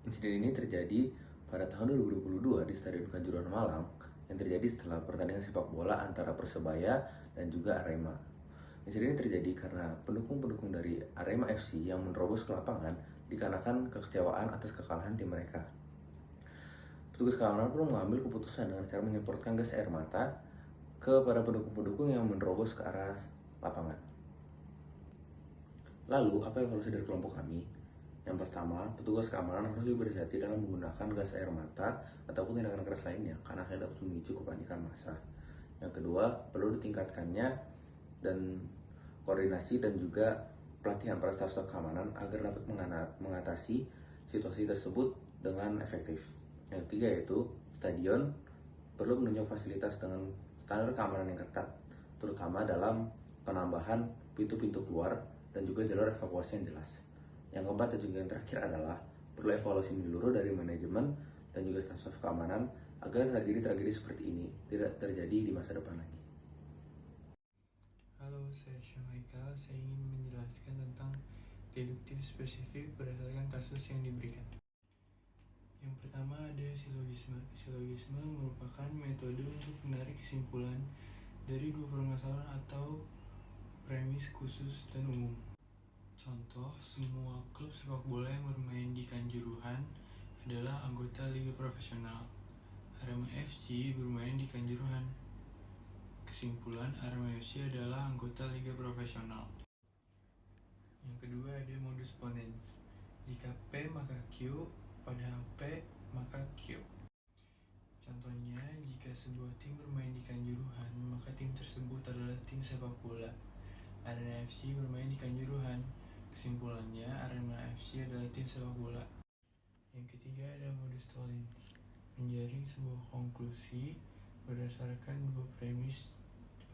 Insiden ini terjadi pada tahun 2022 di Stadion Kanjuruhan Malang yang terjadi setelah pertandingan sepak bola antara Persebaya dan juga Arema. Insiden ini terjadi karena pendukung-pendukung dari Arema FC yang menerobos ke lapangan dikarenakan kekecewaan atas kekalahan tim mereka. Petugas keamanan pun mengambil keputusan dengan cara menyemprotkan gas air mata kepada pendukung-pendukung yang menerobos ke arah lapangan. Lalu, apa evaluasi dari kelompok kami? Yang pertama, petugas keamanan harus lebih berhati-hati dalam menggunakan gas air mata ataupun tindakan keras lainnya karena akan dapat memicu kepanikan massa. Yang kedua, perlu ditingkatkannya dan koordinasi dan juga pelatihan para staf-staf keamanan agar dapat mengatasi situasi tersebut dengan efektif. Yang ketiga yaitu stadion perlu menunjang fasilitas dengan standar keamanan yang ketat, terutama dalam penambahan pintu-pintu keluar dan juga jalur evakuasi yang jelas. Yang keempat dan juga yang terakhir adalah perlu evaluasi menyeluruh dari manajemen dan juga staf-staf keamanan agar tragedi-tragedi seperti ini tidak terjadi di masa depan lagi. Halo, saya Syamaika. Saya ingin menjelaskan tentang deduktif spesifik berdasarkan kasus yang diberikan. Yang pertama ada silogisme. Silogisme merupakan metode untuk menarik kesimpulan dari dua permasalahan atau premis khusus dan umum. Contoh, semua klub sepak bola yang bermain di Kanjuruhan adalah anggota liga profesional. Arema FC bermain di Kanjuruhan. Kesimpulan, Arema FC adalah anggota liga profesional. Yang kedua ada modus ponens. Jika P maka Q, padahal P maka Q. Contohnya, jika sebuah tim bermain di Kanjuruhan, maka tim tersebut adalah tim sepak bola. Arema FC bermain di Kanjuruhan. Kesimpulannya, Arema FC adalah tim sepak bola. Yang ketiga ada modus tollens. Menjaring sebuah konklusi berdasarkan dua premis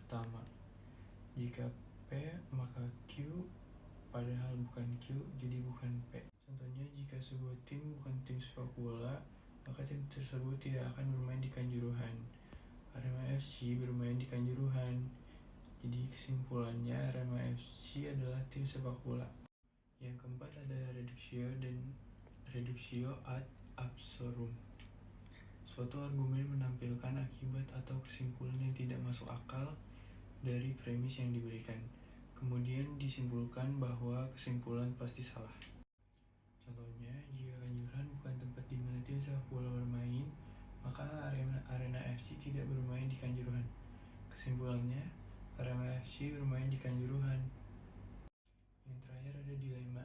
utama. Jika P maka Q, padahal bukan Q, jadi bukan P. Contohnya, jika sebuah tim bukan tim sepak bola, maka tim tersebut tidak akan bermain di Kanjuruhan. Arema FC bermain di Kanjuruhan. Jadi kesimpulannya Arema FC adalah tim sepak bola. Yang keempat ada reduktio dan reduktio ad absurdum. Suatu argumen menampilkan akibat atau kesimpulan yang tidak masuk akal dari premis yang diberikan. Kemudian disimpulkan bahwa kesimpulan pasti salah. Contohnya, jika Kanjuruhan bukan tempat di mana tim sepak bola bermain, maka Arema FC tidak bermain di Kanjuruhan. Kesimpulannya, Arema FC bermain di Kanjuruhan. Yang terakhir ada dilema.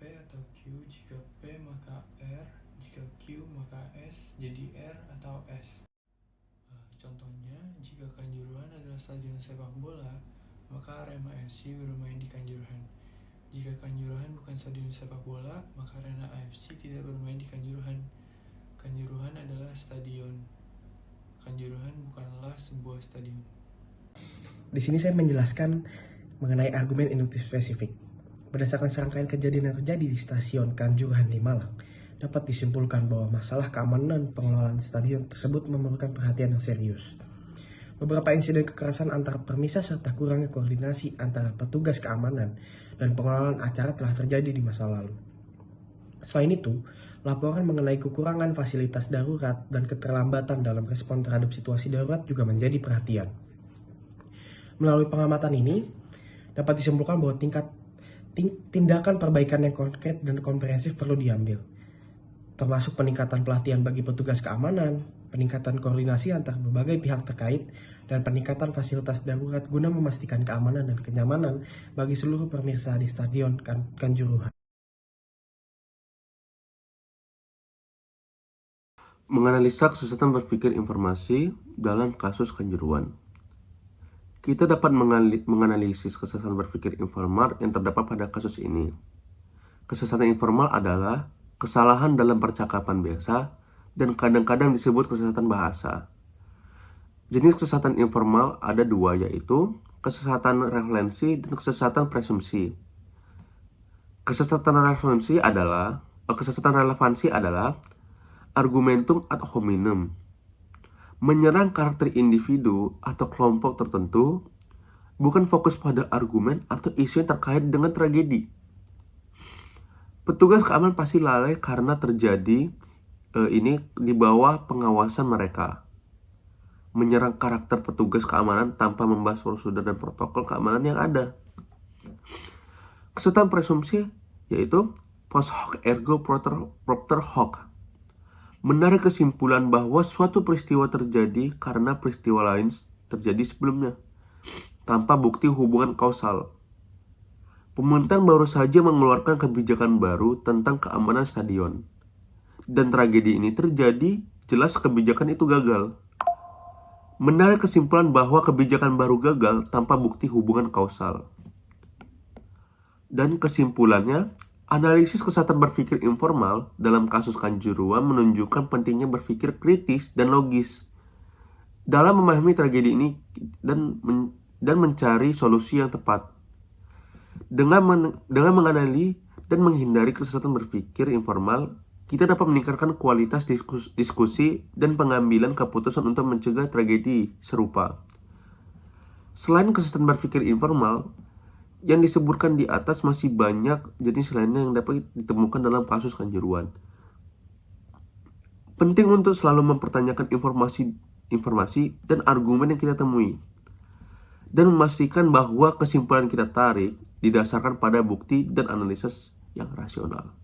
P atau Q, jika P maka R, jika Q maka S, jadi R atau S. Contohnya, jika Kanjuruhan adalah stadion sepak bola, maka Arema FC bermain di Kanjuruhan. Jika Kanjuruhan bukan stadion sepak bola, maka Arema FC tidak bermain di Kanjuruhan. Kanjuruhan adalah stadion. Kanjuruhan bukanlah sebuah stadion. Di sini saya menjelaskan mengenai argumen induktif spesifik. Berdasarkan serangkaian kejadian yang terjadi di stasiun Kanjuruhan di Malang, dapat disimpulkan bahwa masalah keamanan pengelolaan stadion tersebut memerlukan perhatian yang serius. Beberapa insiden kekerasan antar permisah serta kurangnya koordinasi antara petugas keamanan dan pengelolaan acara telah terjadi di masa lalu. Selain itu, laporan mengenai kekurangan fasilitas darurat dan keterlambatan dalam respon terhadap situasi darurat juga menjadi perhatian. Melalui pengamatan ini, dapat disimpulkan bahwa tindakan perbaikan yang konkret dan komprehensif perlu diambil, termasuk peningkatan pelatihan bagi petugas keamanan, peningkatan koordinasi antar berbagai pihak terkait, dan peningkatan fasilitas darurat guna memastikan keamanan dan kenyamanan bagi seluruh pemirsa di Stadion Kanjuruhan. Menganalisa kesesatan berpikir informasi dalam kasus Kanjuruhan. Kita dapat menganalisis kesesatan berpikir informal yang terdapat pada kasus ini. Kesesatan informal adalah kesalahan dalam percakapan biasa dan kadang-kadang disebut kesesatan bahasa. Jenis kesesatan informal ada dua, yaitu kesesatan referensi dan kesesatan presumsi. Kesesatan relevansi adalah argumentum ad hominem, menyerang karakter individu atau kelompok tertentu, bukan fokus pada argumen atau isu yang terkait dengan tragedi. Petugas keamanan pasti lalai karena terjadi ini di bawah pengawasan mereka. Menyerang karakter petugas keamanan tanpa membahas prosedur dan protokol keamanan yang ada. Kesulitan presumpsi yaitu post hoc ergo propter hoc. Menarik kesimpulan bahwa suatu peristiwa terjadi karena peristiwa lain terjadi sebelumnya, tanpa bukti hubungan kausal. Pemerintahan baru saja mengeluarkan kebijakan baru tentang keamanan stadion. Dan tragedi ini terjadi, jelas kebijakan itu gagal. Menarik kesimpulan bahwa kebijakan baru gagal tanpa bukti hubungan kausal. Dan kesimpulannya, analisis kesehatan berpikir informal dalam kasus Kanjuruhan menunjukkan pentingnya berpikir kritis dan logis dalam memahami tragedi ini dan mencari solusi yang tepat. Dengan mengenali dan menghindari kesesatan berpikir informal, kita dapat meningkatkan kualitas diskusi dan pengambilan keputusan untuk mencegah tragedi serupa. Selain kesesatan berpikir informal, yang disebutkan di atas masih banyak jenis lainnya yang dapat ditemukan dalam kasus Kanjuruhan. Penting untuk selalu mempertanyakan informasi dan argumen yang kita temui, dan memastikan bahwa kesimpulan kita tarik didasarkan pada bukti dan analisis yang rasional.